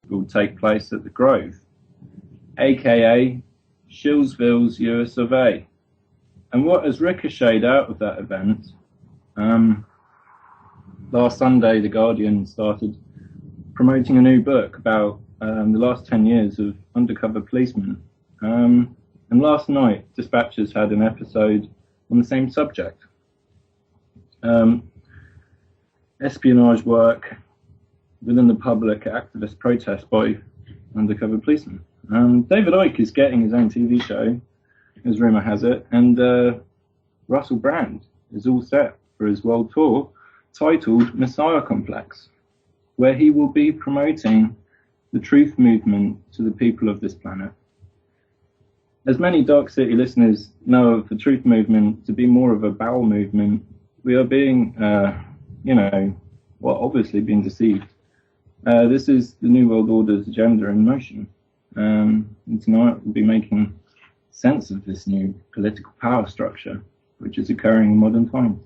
will take place at the Grove, aka Shillsville's US of A. And what has ricocheted out of that event, last Sunday The Guardian started promoting a new book about the last 10 years of undercover policemen. And last night Dispatches had an episode on the same subject. Espionage work within the public activist protest by undercover policemen. David Icke is getting his own TV show, as rumour has it, and Russell Brand is all set for his world tour titled Messiah Complex, where he will be promoting the truth movement to the people of this planet. As many Darkcity listeners know of the truth movement to be more of a bowel movement, we are being, obviously being deceived. This is the New World Order's agenda in motion. And tonight we'll be making sense of this new political power structure, which is occurring in modern times.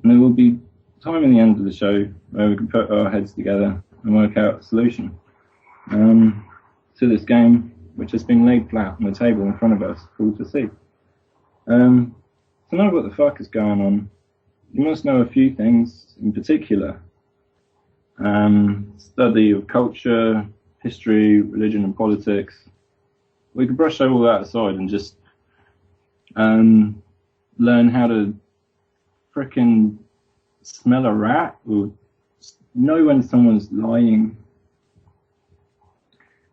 And there will be time in the end of the show where we can put our heads together and work out a solution to this game, which has been laid flat on the table in front of us for all to see. To know what the fuck is going on, you must know a few things in particular. Study of culture, history, religion and politics. We could brush all that aside and just learn how to frickin' smell a rat or know when someone's lying.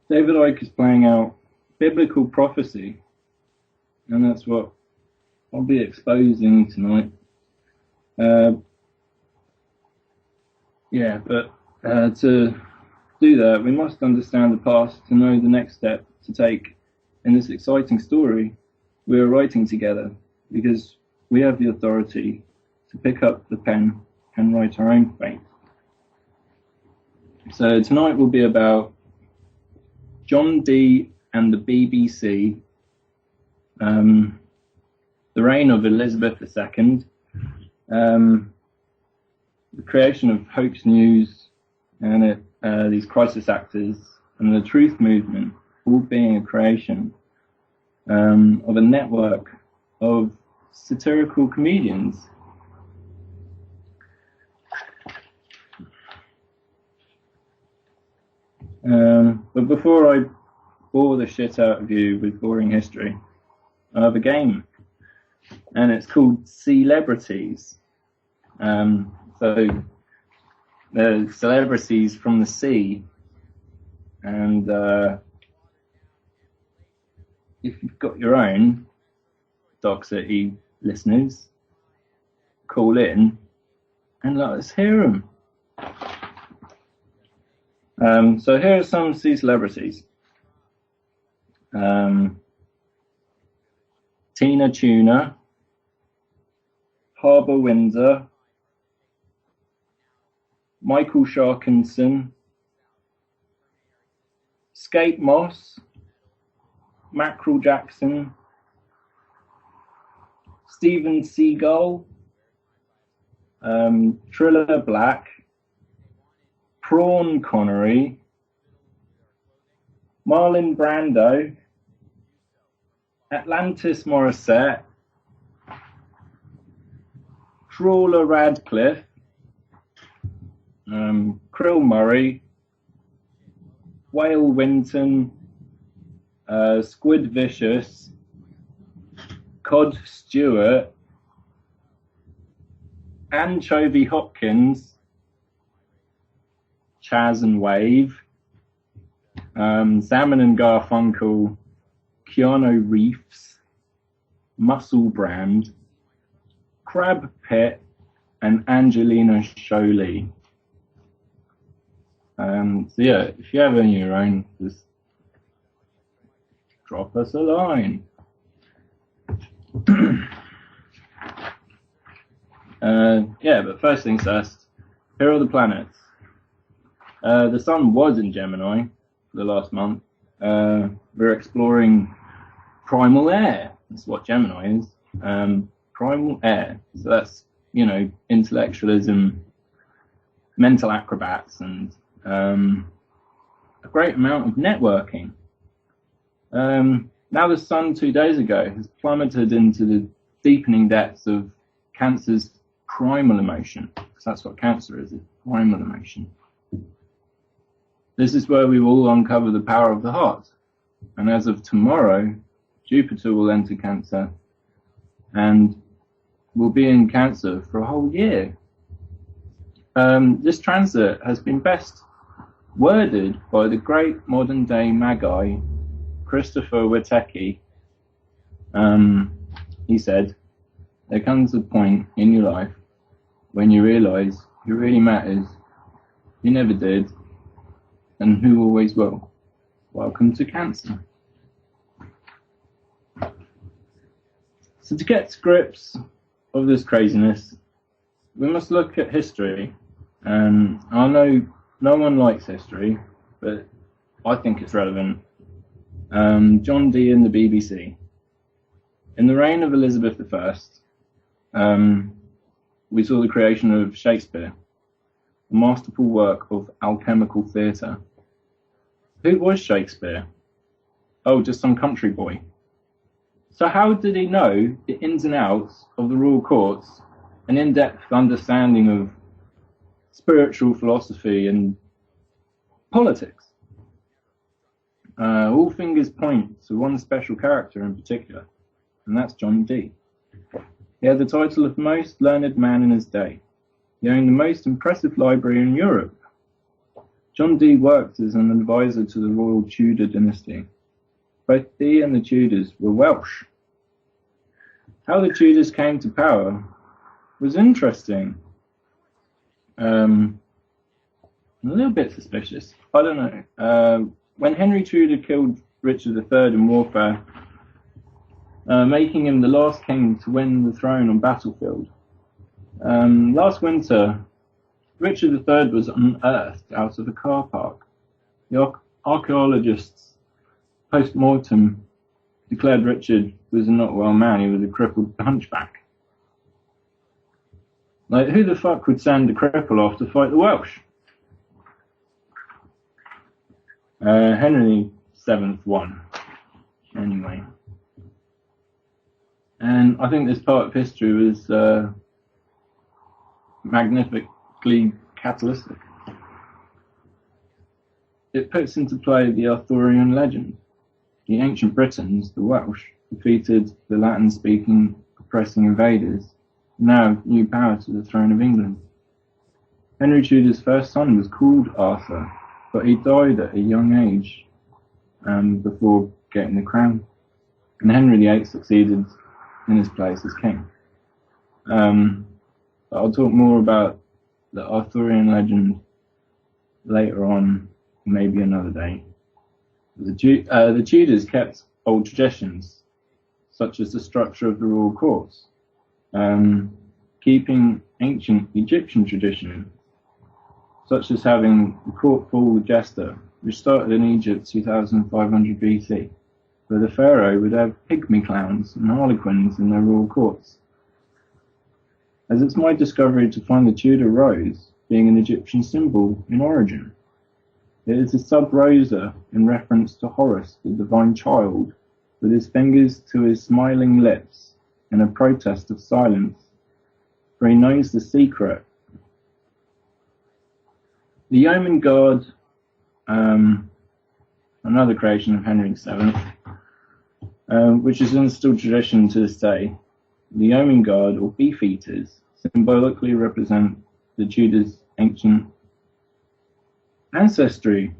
David Icke is playing out biblical prophecy, and that's what I'll be exposing tonight. To do that, we must understand the past to know the next step to take in this exciting story we are writing together, because we have the authority to pick up the pen and write our own fate. So tonight will be about John Dee and the BBC, the reign of Elizabeth II, the creation of hoax news and these crisis actors, and the truth movement, all being a creation of a network of satirical comedians. But before I bore the shit out of you with boring history, I have a game, and it's called Celebrities. So the celebrities from the sea, and if you've got your own Darkcity listeners, call in and let us hear them. So here are some sea celebrities. Tina Tuna, Harbour Windsor, Michael Sharkinson, Skate Moss, Mackerel Jackson, Steven Seagull, Triller Black, Prawn Connery, Marlon Brando, Atlantis Morissette, Trawler Radcliffe, Krill Murray, Whale Winton, Squid Vicious, Cod Stewart, Anchovy Hopkins, Chaz and Wave, Salmon and Garfunkel, Keanu Reeves, Muscle Brand, Crab Pitt, and Angelina Jolie. So yeah, if you have any of your own, just drop us a line. But first things first, here are the planets. The sun was in Gemini for the last month. We're exploring primal air. That's what Gemini is. Primal air. So that's, intellectualism, mental acrobats, and great amount of networking. Now the sun 2 days ago has plummeted into the deepening depths of Cancer's primal emotion, because that's what Cancer is, it's primal emotion. This is where we will uncover the power of the heart. And as of tomorrow, Jupiter will enter Cancer and will be in Cancer for a whole year. This transit has been best worded by the great modern day Magi, Christopher Witecki. He said, there comes a point in your life when you realise who really matters, who never did, and who always will. Welcome to Cancer. So to get to grips of this craziness, we must look at history. I know no one likes history, but I think it's relevant. John Dee and the BBC. In the reign of Elizabeth I, we saw the creation of Shakespeare, a masterful work of alchemical theatre. Who was Shakespeare? Oh, just some country boy. So how did he know the ins and outs of the royal courts, an in-depth understanding of spiritual philosophy and politics? All fingers point to one special character in particular, and that's John Dee. He had the title of most learned man in his day. He owned the most impressive library in Europe. John Dee worked as an advisor to the royal Tudor dynasty. Both Dee and the Tudors were Welsh. How the Tudors came to power was interesting. A little bit suspicious. I don't know. When Henry Tudor killed Richard III in warfare, making him the last king to win the throne on battlefield. Last winter, Richard III was unearthed out of a car park. The archaeologists post-mortem declared Richard was a not well man, he was a crippled hunchback. Like, who the fuck would send a cripple off to fight the Welsh? Henry VII won, anyway. And I think this part of history was magnificently catalytic. It puts into play the Arthurian legend. The ancient Britons, the Welsh, defeated the Latin-speaking oppressing invaders, now new power to the throne of England. Henry Tudor's first son was called Arthur, but he died at a young age before getting the crown, and Henry VIII succeeded in his place as king. I'll talk more about the Arthurian legend later on, maybe another day. The Tudors kept old traditions, such as the structure of the royal courts, keeping ancient Egyptian traditions, such as having the court full of jester, which started in Egypt 2500 BC, where the pharaoh would have pygmy clowns and harlequins in their royal courts. As it's my discovery to find the Tudor rose being an Egyptian symbol in origin. It is a sub-rosa in reference to Horus, the divine child, with his fingers to his smiling lips in a protest of silence, for he knows the secret. The Yeoman Guard, another creation of Henry VII, which is in still tradition to this day. The Yeoman Guard, or Beefeaters, symbolically represent the Tudors' ancient ancestry.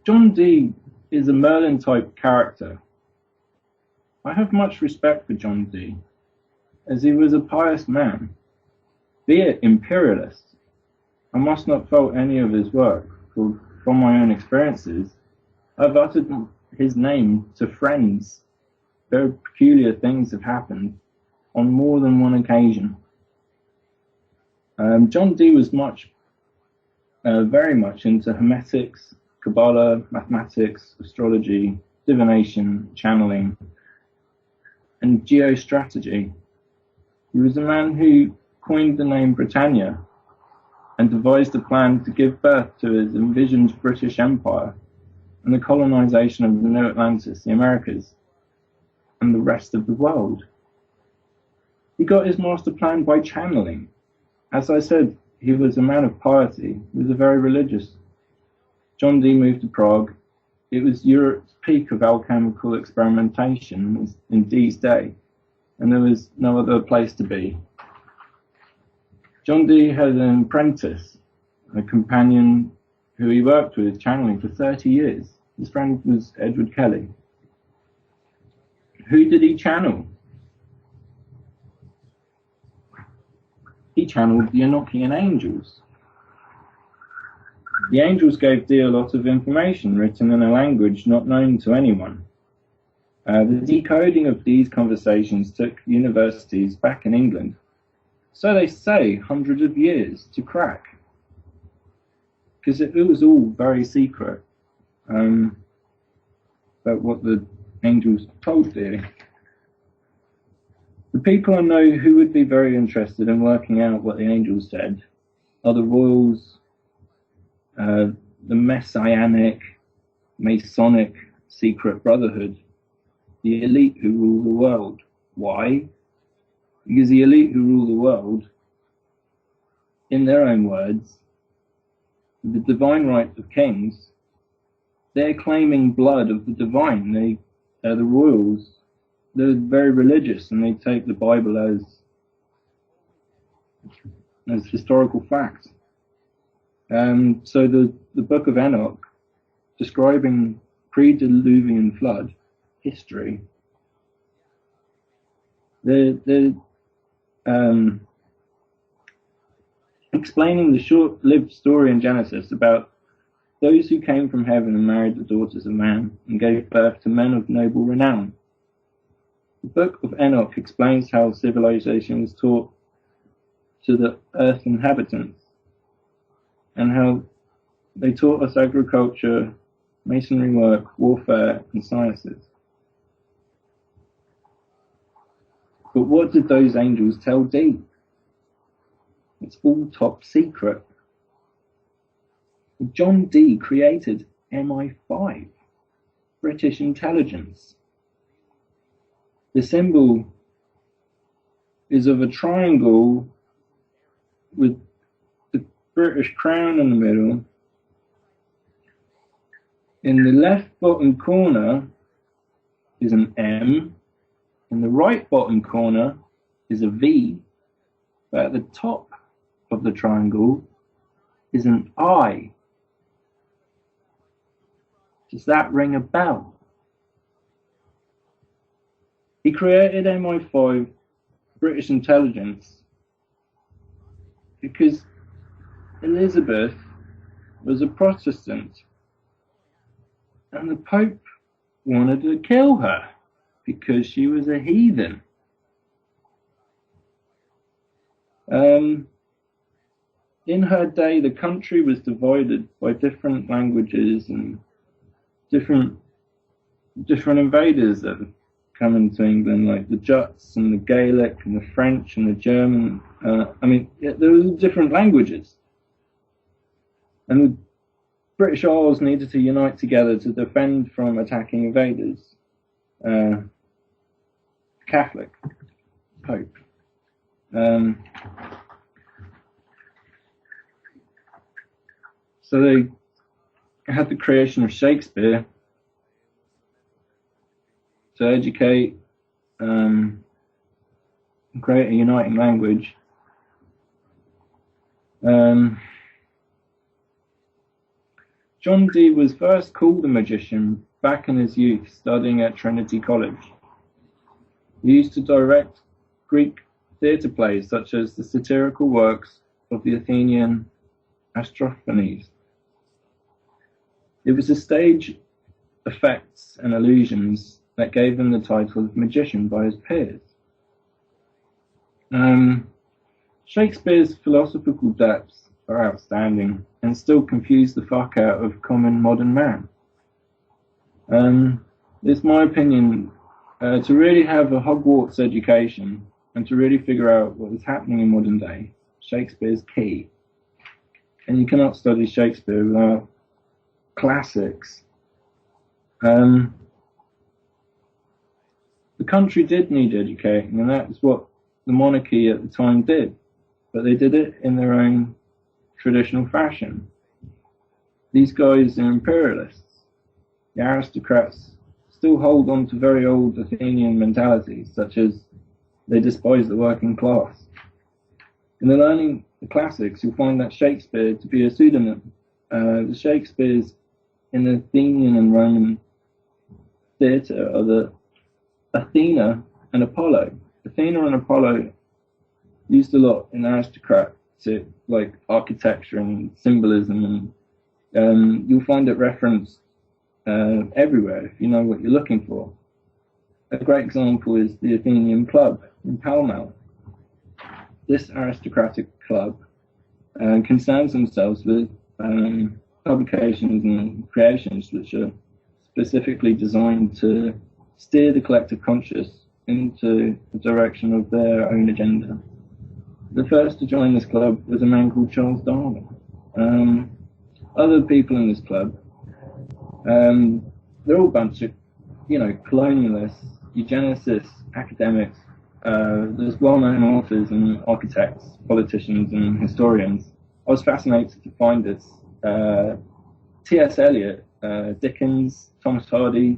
John Dee is a Merlin-type character. I have much respect for John Dee, as he was a pious man, be it imperialist. I must not fault any of his work, for from my own experiences, I've uttered his name to friends. Very peculiar things have happened on more than one occasion. John Dee was very much into hermetics, Kabbalah, mathematics, astrology, divination, channeling, and geostrategy. He was the man who coined the name Britannia and devised a plan to give birth to his envisioned British Empire and the colonization of the New Atlantis, the Americas, and the rest of the world. He got his master plan by channeling. As I said, he was a man of piety. He was very religious. John Dee moved to Prague. It was Europe's peak of alchemical experimentation in Dee's day, and there was no other place to be. John Dee had an apprentice, a companion who he worked with channeling for 30 years. His friend was Edward Kelly. Who did he channel? He channeled the Enochian angels. The angels gave Dee a lot of information written in a language not known to anyone. The decoding of these conversations took universities back in England, so they say, hundreds of years to crack, because it was all very secret about what the angels told Dee. The people I know who would be very interested in working out what the angels said are the royals, the messianic, Masonic secret brotherhood, the elite who rule the world. Why? Because the elite who rule the world, in their own words, the divine right of kings, they're claiming blood of the divine. The royals, they're very religious and they take the Bible as historical fact. So the Book of Enoch, describing pre-Diluvian flood history, they're explaining the short-lived story in Genesis about those who came from heaven and married the daughters of man and gave birth to men of noble renown. The Book of Enoch explains how civilization was taught to the earth inhabitants and how they taught us agriculture, masonry work, warfare, and sciences. But what did those angels tell Dee? It's all top secret. John Dee created MI5, British intelligence. The symbol is of a triangle with the British crown in the middle. In the left bottom corner is an M. In the right bottom corner is a V. But at the top of the triangle is an I. Does that ring a bell? He created MI5, British intelligence, because Elizabeth was a Protestant and the Pope wanted to kill her because she was a heathen. In her day, the country was divided by different languages and different invaders that had come into England, like the Juts and the Gaelic and the French and the German. There were different languages. And the British Isles needed to unite together to defend from attacking invaders. Catholic Pope. So they had the creation of Shakespeare to educate, and create a uniting language. John Dee was first called a magician back in his youth, studying at Trinity College. He used to direct Greek theatre plays such as the satirical works of the Athenian Astrology. It was the stage effects and illusions that gave him the title of magician by his peers. Shakespeare's philosophical depths are outstanding and still confuse the fuck out of common modern man. It's my opinion, to really have a Hogwarts education and to really figure out what is happening in modern day, Shakespeare's key. And you cannot study Shakespeare without classics. The country did need educating, and that's what the monarchy at the time did. But they did it in their own traditional fashion. These guys are imperialists. The aristocrats still hold on to very old Athenian mentalities, such as they despise the working class. In the learning the classics, you'll find that Shakespeare to be a pseudonym. The Shakespeares in the Athenian and Roman theatre are the Athena and Apollo. Athena and Apollo used a lot in aristocratic, like architecture and symbolism, and you'll find it referenced everywhere if you know what you're looking for. A great example is the Athenian Club in Pall Mall. This aristocratic club concerns themselves with publications and creations which are specifically designed to steer the collective conscious into the direction of their own agenda. The first to join this club was a man called Charles Darwin. Other people in this club, they're all a bunch of, colonialists, eugenicists, academics. There's well-known authors and architects, politicians and historians. I was fascinated to find this. T.S. Eliot, Dickens, Thomas Hardy,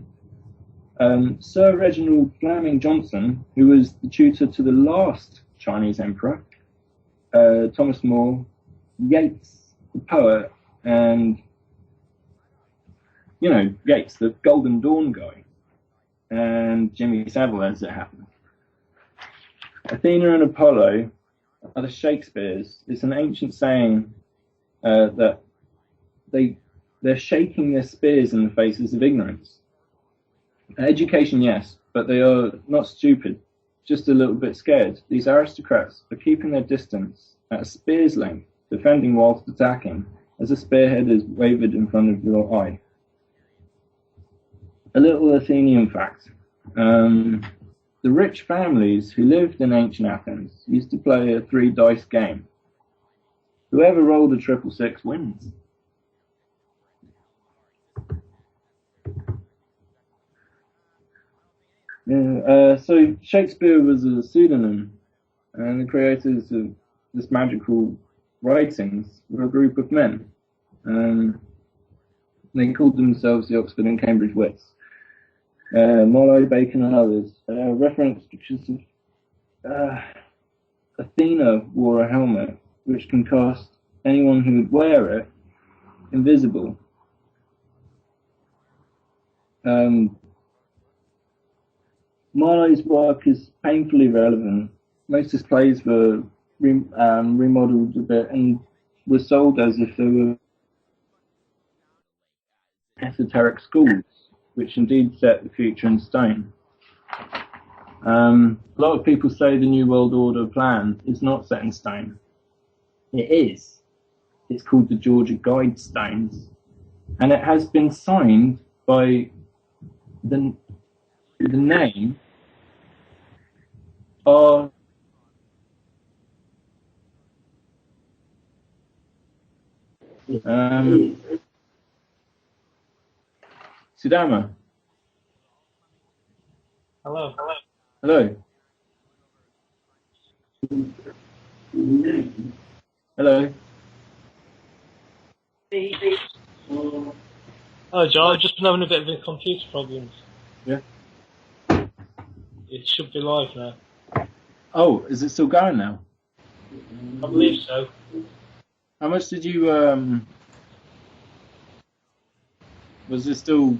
Sir Reginald Fleming Johnson, who was the tutor to the last Chinese emperor, Thomas More, Yeats, the poet, and, Yeats, the Golden Dawn guy, and Jimmy Savile, as it happens. Athena and Apollo are the Shakespeares. It's an ancient saying that they're shaking their spears in the faces of ignorance. Education, yes, but they are not stupid, just a little bit scared. These aristocrats are keeping their distance at a spear's length, defending whilst attacking, as a spearhead is wavered in front of your eye. A little Athenian fact. The rich families who lived in ancient Athens used to play a 3-dice game. Whoever rolled a 666 wins. So Shakespeare was a pseudonym, and the creators of this magical writings were a group of men. They called themselves the Oxford and Cambridge Wits. Marlowe, Bacon and others reference pictures of Athena wore a helmet which can cast anyone who would wear it invisible. Marlowe's work is painfully relevant. Most of his plays were remodeled a bit and were sold as if they were esoteric schools, which indeed set the future in stone. A lot of people say the New World Order plan is not set in stone. It is. It's called the Georgia Guidestones, and it has been signed by the name of Sudama. Hello. Hello. Hello. Oh, Joe, I've just been having a bit of computer problems. Yeah. It should be live now. Oh, is it still going now? I believe so. How much did you was it still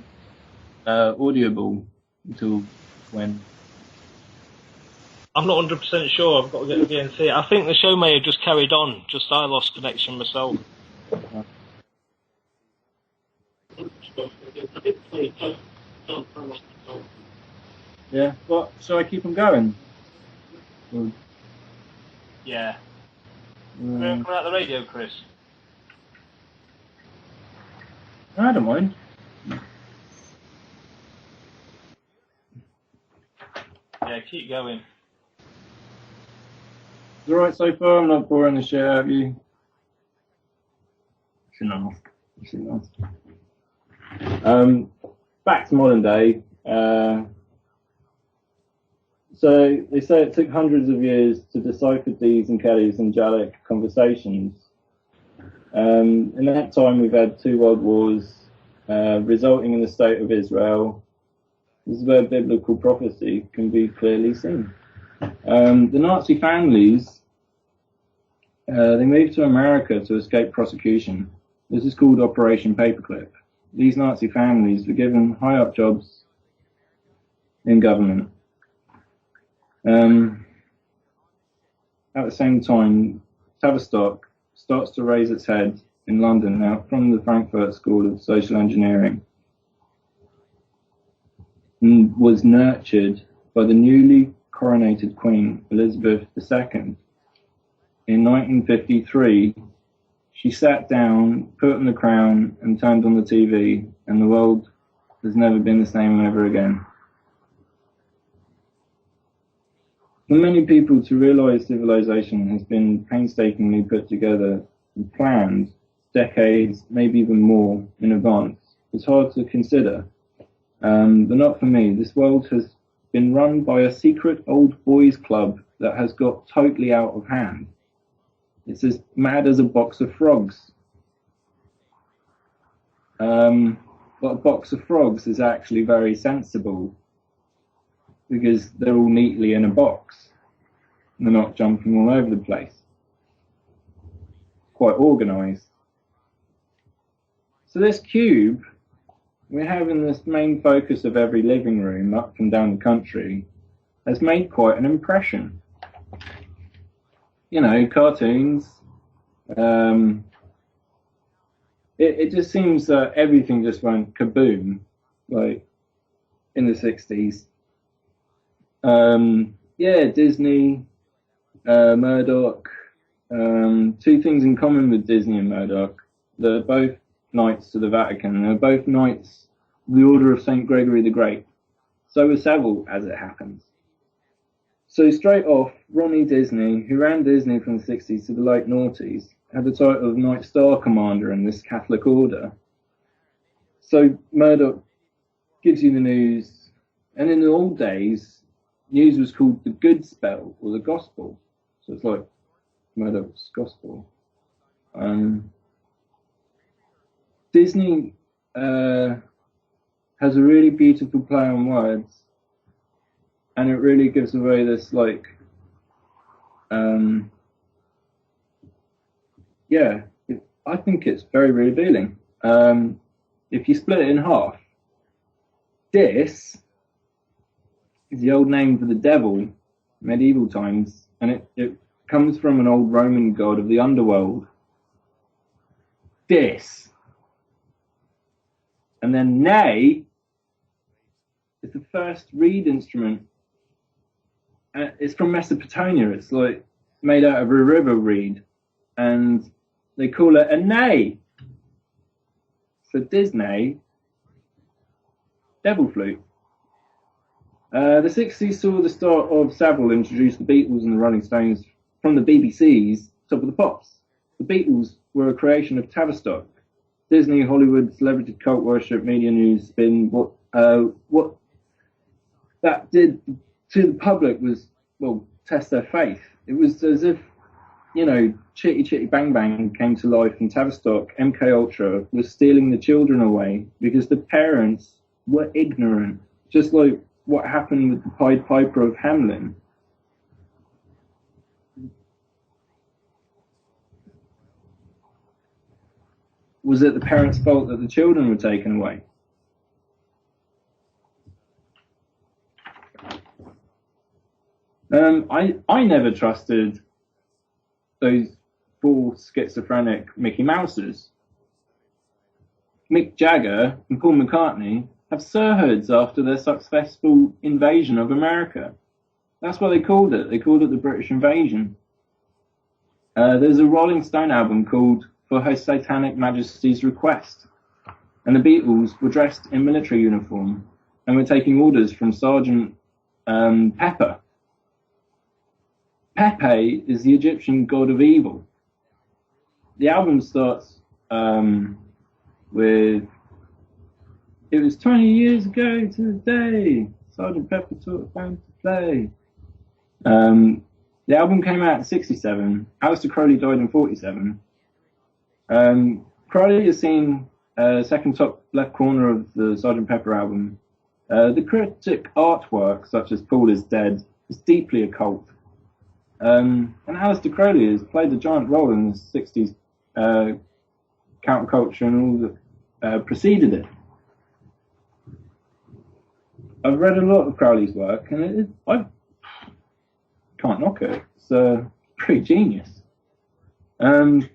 audible until when? I'm not 100% sure. I've got to get the VNC. I think the show may have just carried on. Just I lost connection myself. Yeah. What? Shall I keep them going? Or, Yeah. Coming out the radio, Chris. I don't mind. Yeah, keep going. It's all right so far. I'm not boring the shit out of you. No. Back to modern day. So they say it took hundreds of years to decipher Dee's and Kelly's angelic conversations. In that time, we've had 2 world wars, resulting in the state of Israel. This is where biblical prophecy can be clearly seen. The Nazi families, they moved to America to escape prosecution. This is called Operation Paperclip. These Nazi families were given high-up jobs in government. At the same time, Tavistock starts to raise its head in London out from the Frankfurt School of Social Engineering and was nurtured by the newly coronated Queen Elizabeth II. In 1953, she sat down, put on the crown, and turned on the TV, and the world has never been the same ever again. For many people to realise civilization has been painstakingly put together and planned decades, maybe even more, in advance. It's hard to consider, but not for me. This world has been run by a secret old boys club that has got totally out of hand. It's as mad as a box of frogs. But a box of frogs is actually very sensible because they're all neatly in a box. They're not jumping all over the place. Quite organised. So this cube we have in this main focus of every living room up and down the country has made quite an impression. You know, cartoons. It just seems that everything just went kaboom, like in the 60s. Yeah, Disney, Murdoch. 2 things in common with Disney and Murdoch. They're both knights to the Vatican. They're both knights of the Order of St. Gregory the Great. So was Savile, as it happens. So straight off, Ronnie Disney, who ran Disney from the 60s to the late noughties, had the title of Knight Star Commander in this Catholic order. So Murdoch gives you the news, and in the old days, news was called the good spell or the gospel. So it's like Murdoch's gospel. Disney has a really beautiful play on words, and it really gives away this like, yeah, I think it's very revealing. If you split it in half, Dis is the old name for the devil, medieval times, and it comes from an old Roman god of the underworld. Dis. And then Nay is the first reed instrument. It's from Mesopotamia. It's like made out of a river reed, and they call it a ney. So Disney, devil flute. The 60s saw the start of Savile introduce the Beatles and the Rolling Stones from the BBC's Top of the Pops. The Beatles were a creation of Tavistock. Disney, Hollywood, celebrity cult worship, media news spin. What that did to the public was, well, test their faith. It was as if, you know, Chitty Chitty Bang Bang came to life in Tavistock. MK Ultra was stealing the children away because the parents were ignorant, just like what happened with the Pied Piper of Hamelin. Was it the parents' fault that the children were taken away? I never trusted those 4 schizophrenic Mickey Mousers. Mick Jagger and Paul McCartney have sirhoods after their successful invasion of America. That's what they called it. They called it the British invasion. There's a Rolling Stone album called For Her Satanic Majesty's Request. And the Beatles were dressed in military uniform and were taking orders from Sergeant Pepper. Pepe is the Egyptian god of evil. The album starts with, "It was 20 years ago to the day Sergeant Pepper taught a band to play." The album came out in 1967. Aleister Crowley died in 1947. Crowley is seen second top left corner of the Sergeant Pepper album. The cryptic artwork, such as "Paul is Dead," is deeply occult. And Aleister Crowley has played a giant role in the 60s counterculture and all that preceded it. I've read a lot of Crowley's work, and I can't knock it. It's pretty genius. But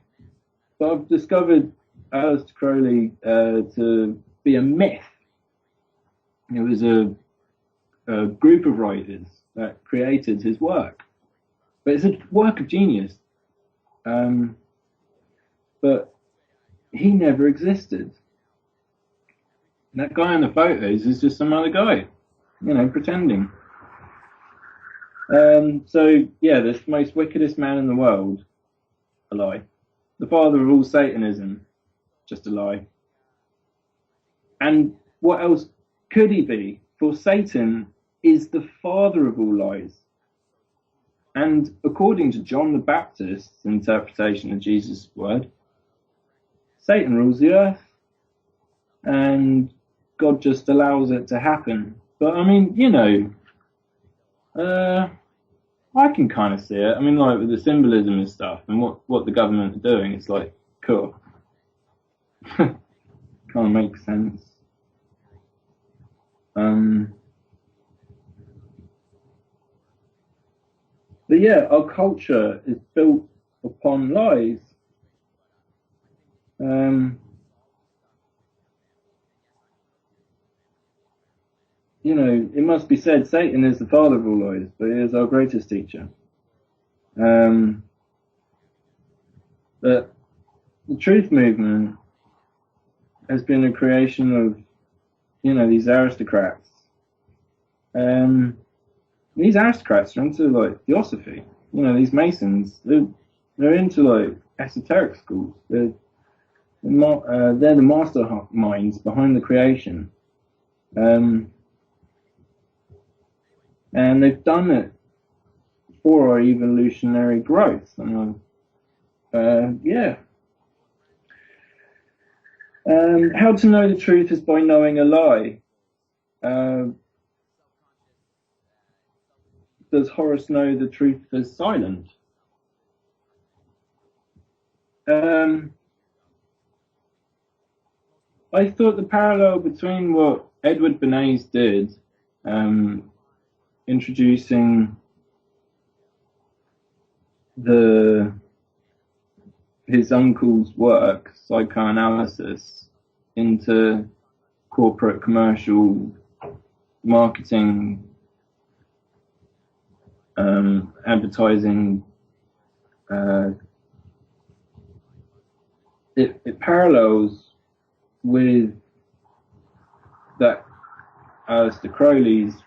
I've discovered Aleister Crowley to be a myth. It was a group of writers that created his work. But it's a work of genius. But he never existed. And that guy in the photos is just some other guy, pretending. So, yeah, the most wickedest man in the world, a lie. The father of all Satanism, just a lie. And what else could he be? For Satan is the father of all lies. And according to John the Baptist's interpretation of Jesus' word, Satan rules the earth, and God just allows it to happen. But I mean, I can kind of see it. I mean, like with the symbolism and stuff, and what the government are doing, it's like, cool. Kind of makes sense. But yeah, our culture is built upon lies. It must be said, Satan is the father of all lies, but he is our greatest teacher. But the truth movement has been a creation of, these aristocrats. These aristocrats are into, like, theosophy. These Masons, they're into, like, esoteric schools. They're the masterminds behind the creation. And they've done it for our evolutionary growth. Yeah. How to know the truth is by knowing a lie. Does Horace know the truth is silent? I thought the parallel between what Edward Bernays did, introducing his uncle's work, psychoanalysis, into corporate commercial marketing, advertising, it parallels with that Aleister Crowley's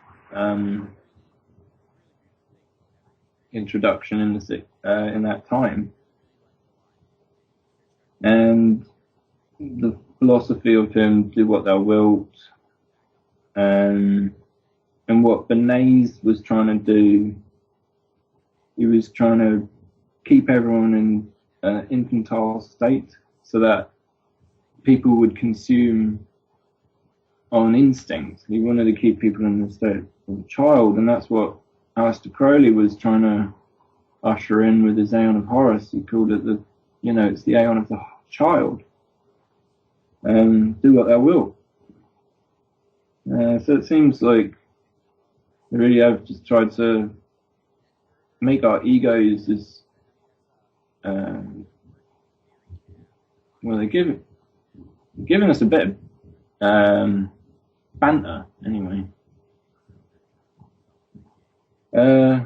introduction in that time, and the philosophy of him, do what thou wilt, and what Bernays was trying to do. He was trying to keep everyone in an infantile state so that people would consume on instinct. He wanted to keep people in the state of a child, and that's what Aleister Crowley was trying to usher in with his Aeon of Horus. He called it it's the Aeon of the child. Do what thou wilt. So it seems like they really have just tried to make our egos as they're giving us a bit of banter anyway. So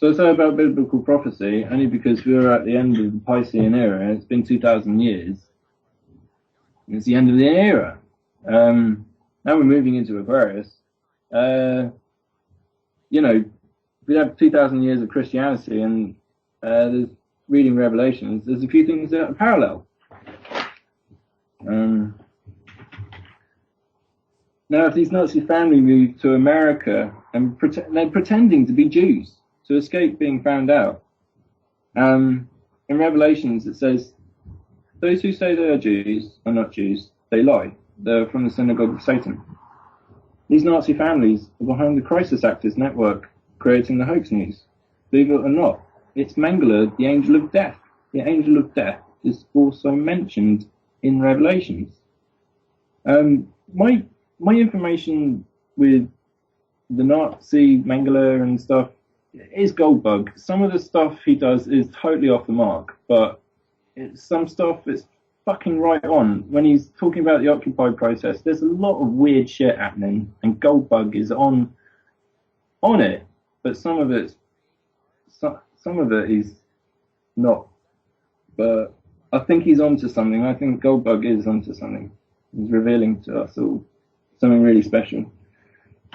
I say about biblical prophecy only because we're at the end of the Piscean era. It's been 2,000 years. It's the end of the era. Now we're moving into Aquarius. we have 2,000 years of Christianity, and there's reading Revelations. There's a few things that are parallel. Now, if these Nazi family moved to America and they're pretending to be Jews to escape being found out, in Revelations it says, those who say they are Jews are not Jews, they lie. They're from the synagogue of Satan. These Nazi families are behind the crisis actors network creating the hoax news. Believe it or not, it's Mengele, the angel of death. The angel of death is also mentioned in Revelations. My information with the Nazi Mengele and stuff is Goldbug. Some of the stuff he does is totally off the mark, but some stuff is fucking right on. When he's talking about the Occupy process, there's a lot of weird shit happening, and Goldbug is on it, but some of it is not. But I think he's onto something. I think Goldbug is onto something. He's revealing to us all something really special.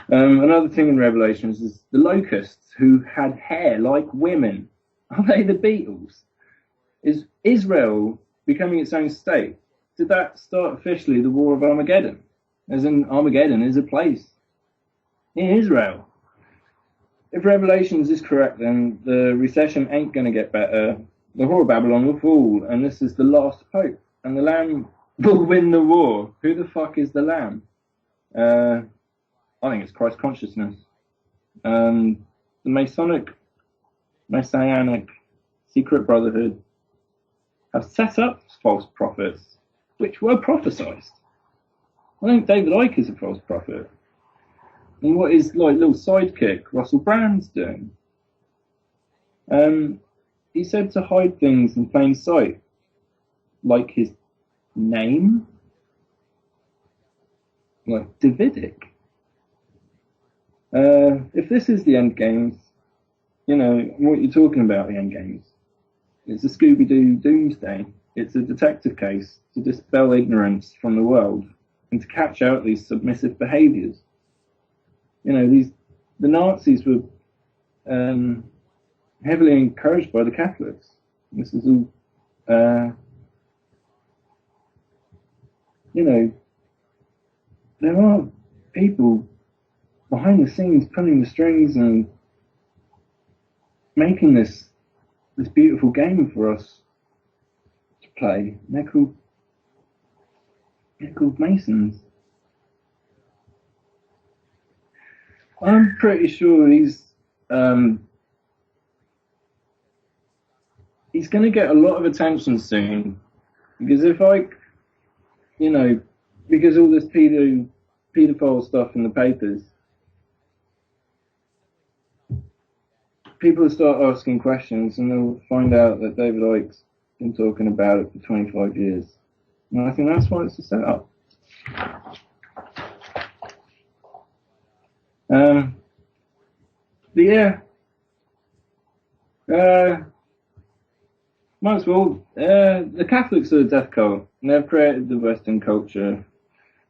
Another thing in Revelations is the locusts who had hair like women. Are they the Beatles? Is Israel becoming its own state? Did that start officially the War of Armageddon? As in, Armageddon is a place in Israel. If Revelations is correct, then the recession ain't going to get better. The whore of Babylon will fall, and this is the last pope, and the Lamb will win the war. Who the fuck is the Lamb? I think it's Christ consciousness. The Messianic secret brotherhood have set up false prophets, which were prophesied. I think David Icke is a false prophet. And what his little sidekick, Russell Brand's doing? He said to hide things in plain sight, like his name, like Davidic. If this is the end games, you know, what you're talking about, the end games, it's a Scooby-Doo doomsday. It's a detective case to dispel ignorance from the world and to catch out these submissive behaviours. You know, the Nazis were heavily encouraged by the Catholics. This is all, you know, there are people behind the scenes pulling the strings and making this beautiful game for us to play. They're called Masons. I'm pretty sure he's going to get a lot of attention soon, because because all this pedophile stuff in the papers, people will start asking questions and they'll find out that David Icke's been talking about it for 25 years. And I think that's why it's a setup. But yeah, might as well. The Catholics are a death cult, and they've created the Western culture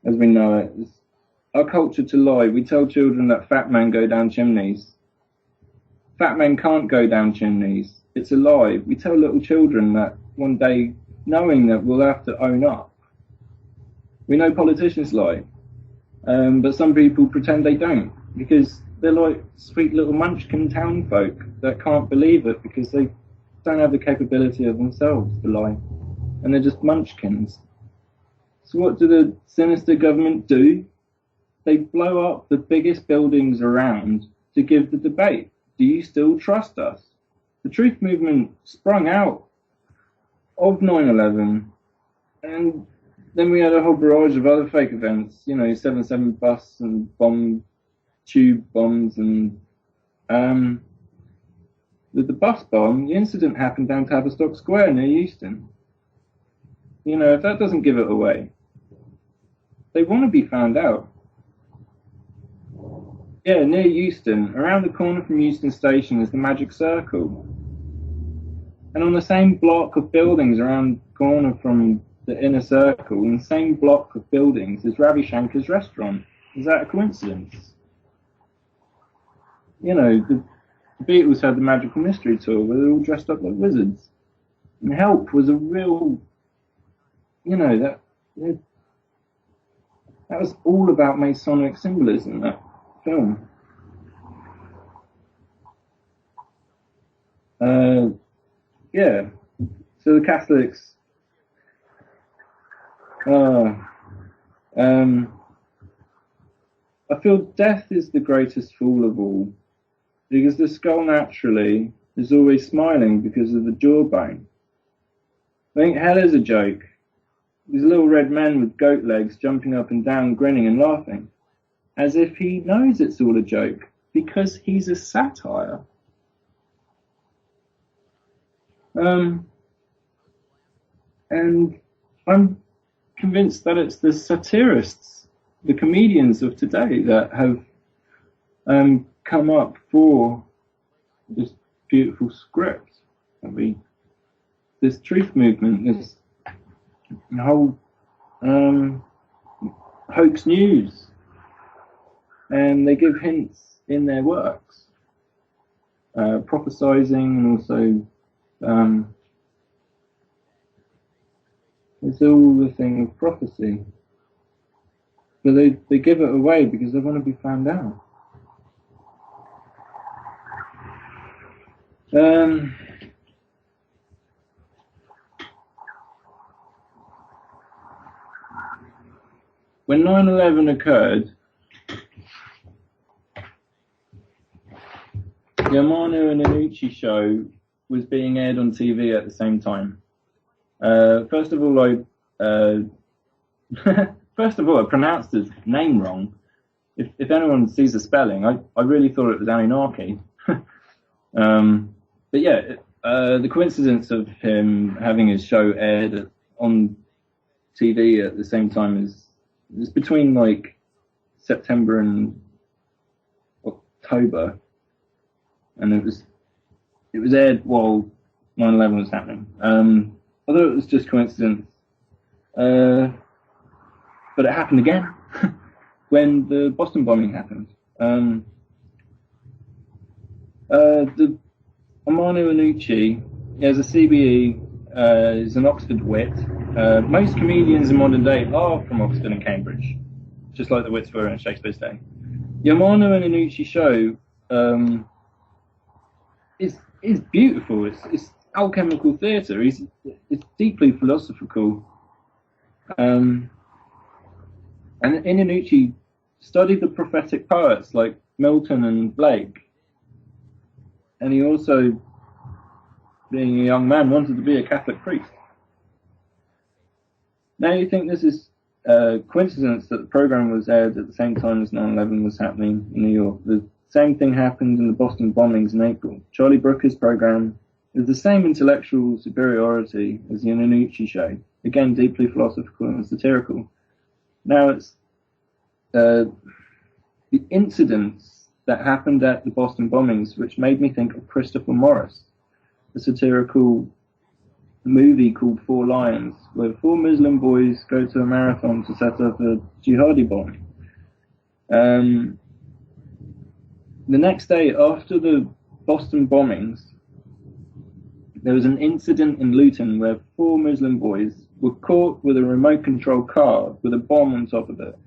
as we know it. It's our culture to lie. We tell children that fat men go down chimneys. Fat men can't go down chimneys. It's a lie. We tell little children that one day, knowing that we'll have to own up. We know politicians lie, but some people pretend they don't, because they're like sweet little munchkin town folk that can't believe it because they don't have the capability of themselves to lie, and they're just munchkins. So what do the sinister government do? They blow up the biggest buildings around to give the debate. Do you still trust us? The truth movement sprung out of 9/11, and then we had a whole barrage of other fake events, you know, 7/7 bus and tube bombs, and with the bus bomb, the incident happened down Tavistock Square near Euston. You know, if that doesn't give it away, they want to be found out. Yeah, near Euston, around the corner from Euston Station is the Magic Circle. And on the same block of buildings around the corner from the Inner Circle, in the same block of buildings, is Ravi Shankar's restaurant. Is that a coincidence? You know, The Beatles had the Magical Mystery Tour where they're all dressed up like wizards. And Help was a real, that was all about Masonic symbolism, that film. Yeah. So the Catholics, I feel death is the greatest fool of all, because the skull naturally is always smiling because of the jawbone. I think hell is a joke. These little red men with goat legs jumping up and down, grinning and laughing, as if he knows it's all a joke, because he's a satire. And I'm convinced that it's the satirists, the comedians of today, that have come up for this beautiful script. This truth movement, this whole hoax news, and they give hints in their works, prophesizing, and also it's all the thing of prophecy. But they give it away because they want to be found out. When 9/11 occurred, the Amano and Inucci show was being aired on TV at the same time. First of all, I pronounced his name wrong. If anyone sees the spelling, I really thought it was Anunnaki. But yeah, the coincidence of him having his show aired on TV at the same time is between like September and October, and it was aired while 9/11 was happening. Although it was just coincidence, but it happened again when the Boston bombing happened. The Amano Inucci is a CBE, is an Oxford wit. Most comedians in modern day are from Oxford and Cambridge, just like the wits were in Shakespeare's day. The Amano and Inucci show is beautiful. It's alchemical theatre. It's deeply philosophical. And Inucci studied the prophetic poets like Milton and Blake. And he also, being a young man, wanted to be a Catholic priest. Now you think this is a coincidence that the program was aired at the same time as 9/11 was happening in New York. The same thing happened in the Boston bombings in April. Charlie Brooker's program is the same intellectual superiority as the Inucci show. Again, deeply philosophical and satirical. Now it's the incidents that happened at the Boston bombings which made me think of Christopher Morris, a satirical movie called Four Lions, where four Muslim boys go to a marathon to set up a jihadi bomb. The next day after the Boston bombings, there was an incident in Luton where four Muslim boys were caught with a remote control car with a bomb on top of it.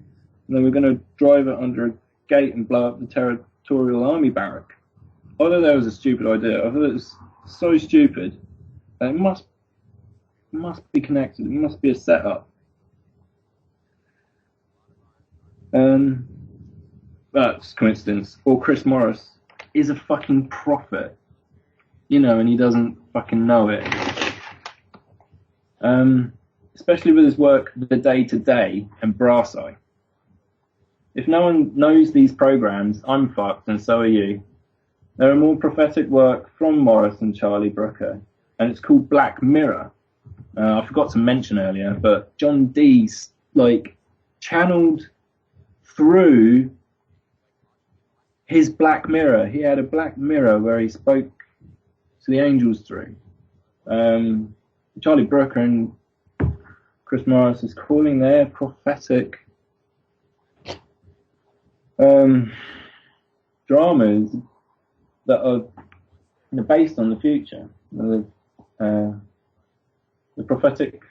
And they were going to drive it under a gate and blow up the Territorial Army barrack. Although that was a stupid idea, I thought it was so stupid that it must be connected. It must be a setup. That's coincidence. Or Chris Morris is a fucking prophet, and he doesn't fucking know it. Especially with his work, The Day to Day and Brass Eye. If no one knows these programs, I'm fucked, and so are you. There are more prophetic work from Morris and Charlie Brooker, and it's called Black Mirror. I forgot to mention earlier, but John Dee's channeled through his black mirror. He had a black mirror where he spoke to the angels through. Charlie Brooker and Chris Morris is calling their prophetic dramas that are based on the future, the prophetic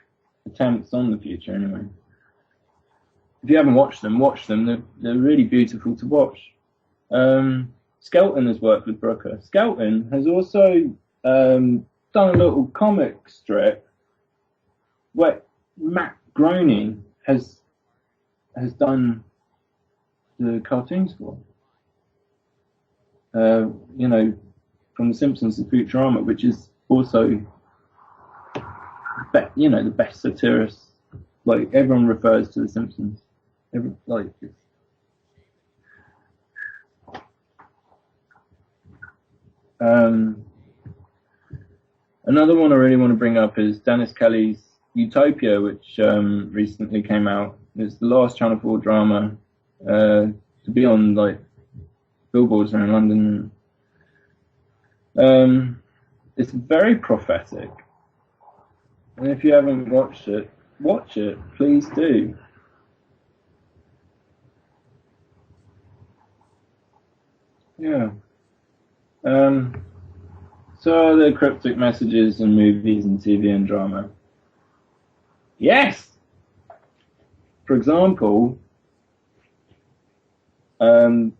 attempts on the future. Anyway, if you haven't watched them, watch them. They're really beautiful to watch. Skelton has worked with Brooker. Skelton has also done a little comic strip where Matt Groening has done the cartoons for. You know, from The Simpsons to Futurama, which is also, you know, the best satirists. Like, everyone refers to The Simpsons. Another one I really want to bring up is Dennis Kelly's Utopia, which recently came out. It's the last Channel 4 drama to be on like billboards around London. It's very prophetic, and if you haven't watched it, watch it. Please do. Yeah. So are there cryptic messages in movies and TV and drama? Yes! For example, the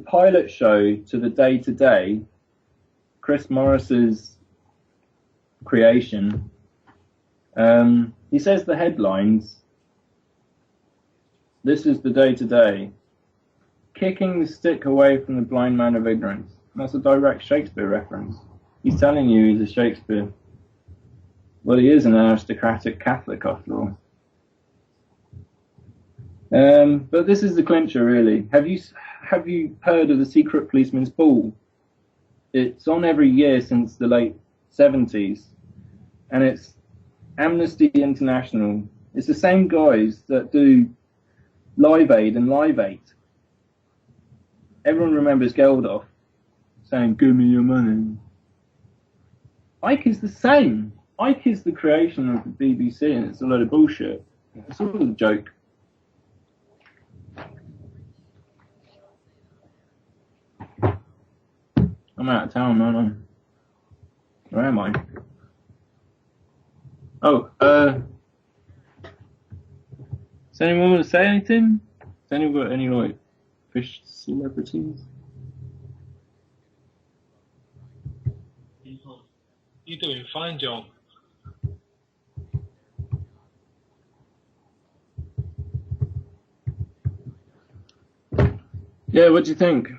pilot show to the Day-to-Day, Chris Morris's creation, he says the headlines, this is the Day-to-Day, kicking the stick away from the blind man of ignorance. And that's a direct Shakespeare reference. He's telling you he's a Shakespeare. Well, he is an aristocratic Catholic after all. But this is the clincher, really. Have you heard of the Secret Policeman's Ball? It's on every year since the late 70s, and it's Amnesty International. It's the same guys that do Live Aid and Live 8. Everyone remembers Geldof saying, "Give me your money." Ike is the same. Ike is the creation of the BBC, and it's a load of bullshit. It's all a joke. I'm out of town, aren't I? Where am I? Oh, does anyone want to say anything? Has anyone got any, like, fish celebrities? You're doing fine, John. Yeah, what do you think?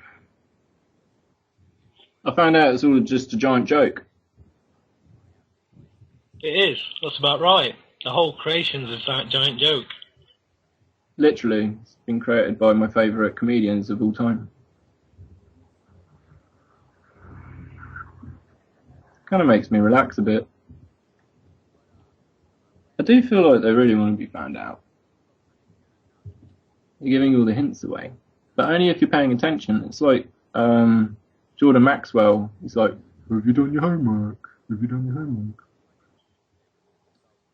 I found out it's all just a giant joke. It is. That's about right. The whole creation's a giant joke. Literally, it's been created by my favourite comedians of all time. Kind of makes me relax a bit. I do feel like they really want to be found out. They're giving all the hints away. But only if you're paying attention. It's like Jordan Maxwell. He's like, "Have you done your homework? Have you done your homework?"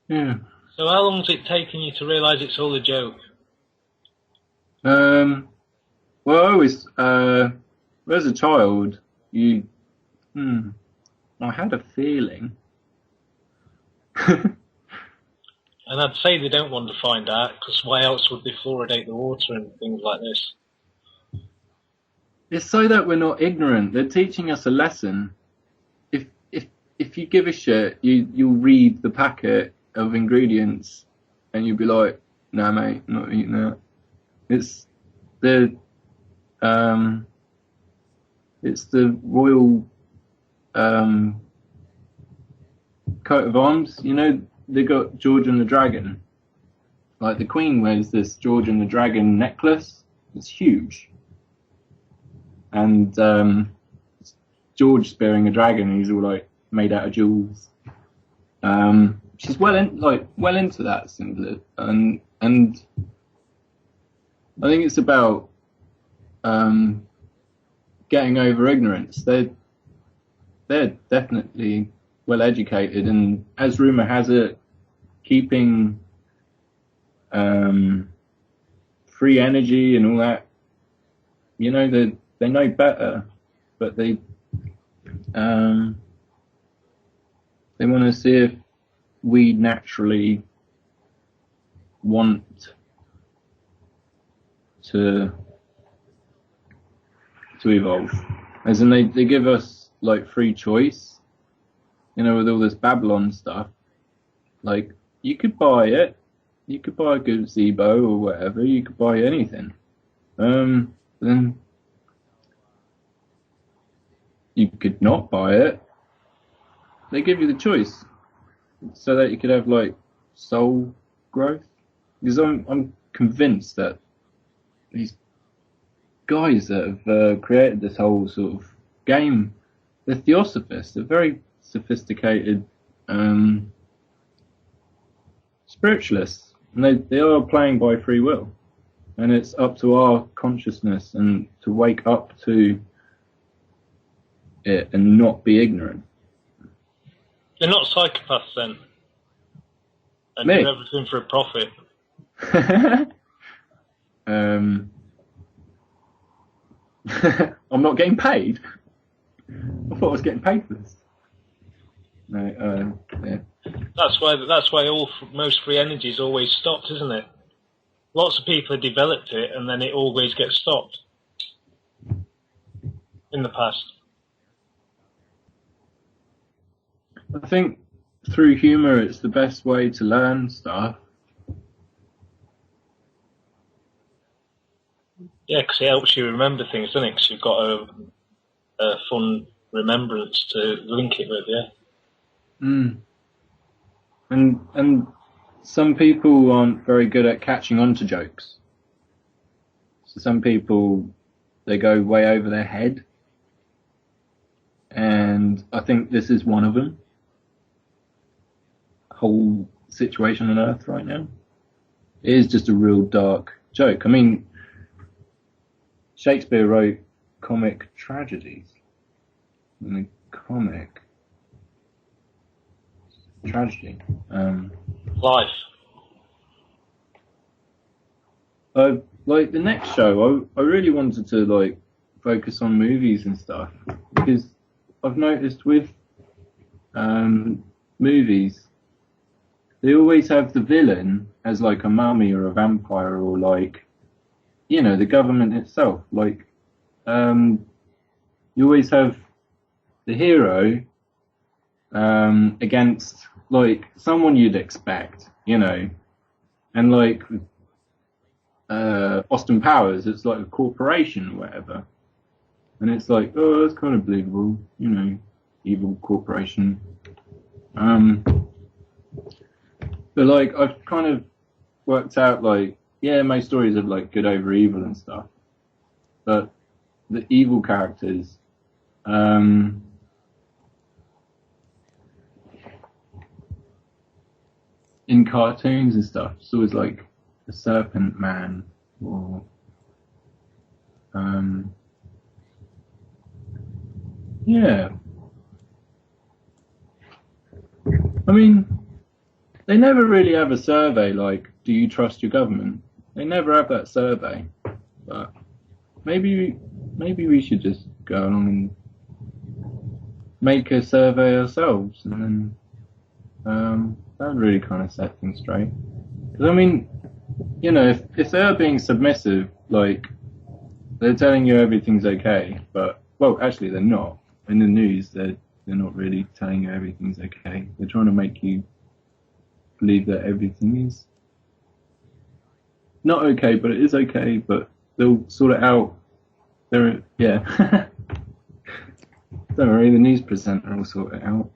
Yeah. So how long's it taken you to realise it's all a joke? Well, I always, as a child, I had a feeling. And I'd say they don't want to find out, because why else would they fluoridate the water and things like this? It's so that we're not ignorant. They're teaching us a lesson. If you give a shit, you'll read the packet of ingredients, and you'll be like, "Nah, mate, I'm not eating that." It's the royal coat of arms. You know, they got George and the Dragon. Like, the Queen wears this George and the Dragon necklace. It's huge. And George spearing a dragon, and he's all like made out of jewels. She's well into that symbol, and I think it's about getting over ignorance. They're definitely well educated, and as rumor has it, keeping free energy and all that. You know, they know better, but they They want to see if we naturally want to evolve. As in, they give us like free choice, you know, with all this Babylon stuff. Like, you could buy it, you could buy a gazebo or whatever, you could buy anything. Then you could not buy it. They give you the choice so that you could have like soul growth. Because I'm convinced that these guys that have created this whole sort of game, they're theosophists. They're very sophisticated spiritualists, and they are playing by free will, and it's up to our consciousness and to wake up to it and not be ignorant. They're not psychopaths then, and Me? do everything for a profit. I'm not getting paid. I thought I was getting paid for this. No, yeah. That's why most free energy is always stopped, isn't it? Lots of people have developed it, and then it always gets stopped. In the past. I think through humour, it's the best way to learn stuff. Yeah, because it helps you remember things, doesn't it? Because you've got a fun remembrance to link it with, yeah. And some people aren't very good at catching on to jokes. So some people, they go way over their head. And I think this is one of them. Whole situation on Earth right now. It is just a real dark joke. I mean, Shakespeare wrote comic tragedies. And the comic tragedy. Life. Like the next show, I really wanted to like focus on movies and stuff, because I've noticed with movies, they always have the villain as like a mummy or a vampire or like, you know, the government itself. Like, you always have the hero against like someone you'd expect, you know, and like Austin Powers, it's like a corporation or whatever, and it's like, oh, that's kind of believable, you know, evil corporation. But like I've kind of worked out like, yeah, most stories are like good over evil and stuff, but the evil characters, in cartoons and stuff, it's always like the Serpent Man or yeah. I mean, they never really have a survey like, do you trust your government? They never have that survey. But maybe we should just go along and make a survey ourselves, and then that would really kind of set things straight. Because I mean, you know, if they're being submissive, like they're telling you everything's okay, but well, actually they're not. In the news, they're not really telling you everything's okay. They're trying to make you believe that everything is not okay, but it is okay. But they'll sort it out. Yeah. Don't worry, the news presenter will sort it out.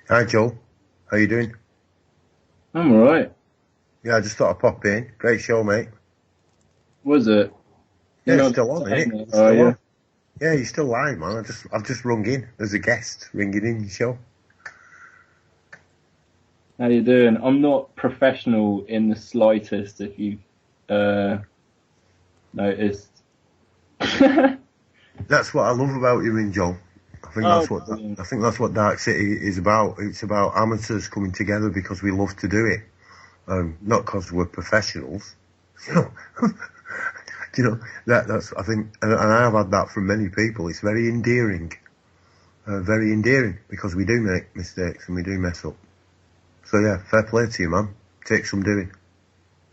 Hi Joe, how you doing? I'm alright. Yeah, I just thought I'd pop in. Great show, mate. Was it? Yeah, it's still on, isn't it? Oh, yeah. Yeah, you're still live, man. I've just rung in as a guest, ringing in your show. How you doing? I'm not professional in the slightest, if you've noticed. That's what I love about you and Joe. I think that's what Darkcity is about. It's about amateurs coming together because we love to do it, not because we're professionals. you know, that's, I think, and I have had that from many people. It's very endearing, because we do make mistakes and we do mess up. So yeah, fair play to you, man. Takes some doing.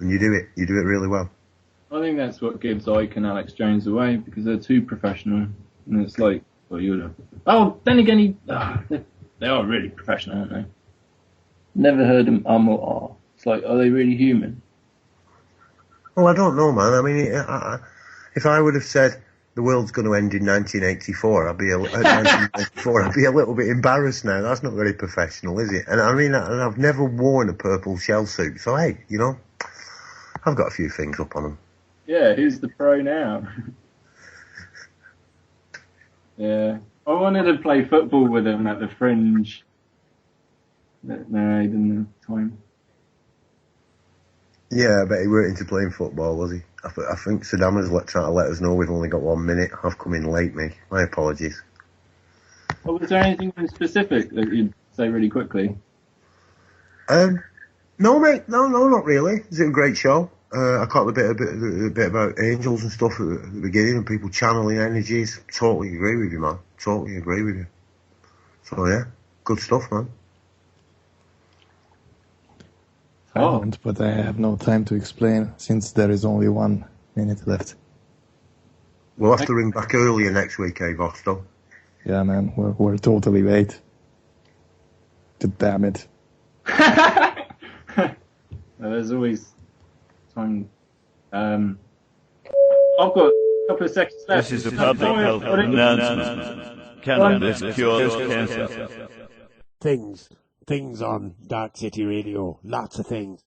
And you do it really well. I think that's what gives Ike and Alex Jones away, because they're too professional. And it's like, well, you'd have. Oh, then again, they are really professional, aren't they? Never heard them or ah. It's like, are they really human? Well, I don't know, man. I mean, if I would have said the world's going to end in 1984, I'd be a little bit embarrassed now. That's not very professional, is it? And I mean, I've never worn a purple shell suit, so hey, you know, I've got a few things up on them. Yeah, who's the pro now? Yeah, I wanted to play football with him at the Fringe. No, he didn't have time. Yeah, I bet he weren't into playing football, was he? I think Saddam was trying to let us know we've only got 1 minute. I've come in late, me. My apologies. Well, was there anything specific that you'd say really quickly? No, mate. No, not really. It's a great show. I caught a bit about angels and stuff at the beginning and people channeling energies. Totally agree with you, man. Totally agree with you. So, yeah, good stuff, man. I don't, but I have no time to explain since there is only 1 minute left. We'll have to ring back earlier next week, eh, Vosto? Yeah, man, we're totally late. Damn it. There's always time. I've got a couple of seconds left. This is a public health announcement. Cannabis cures cancer. Things on Dark City Radio. Lots of things.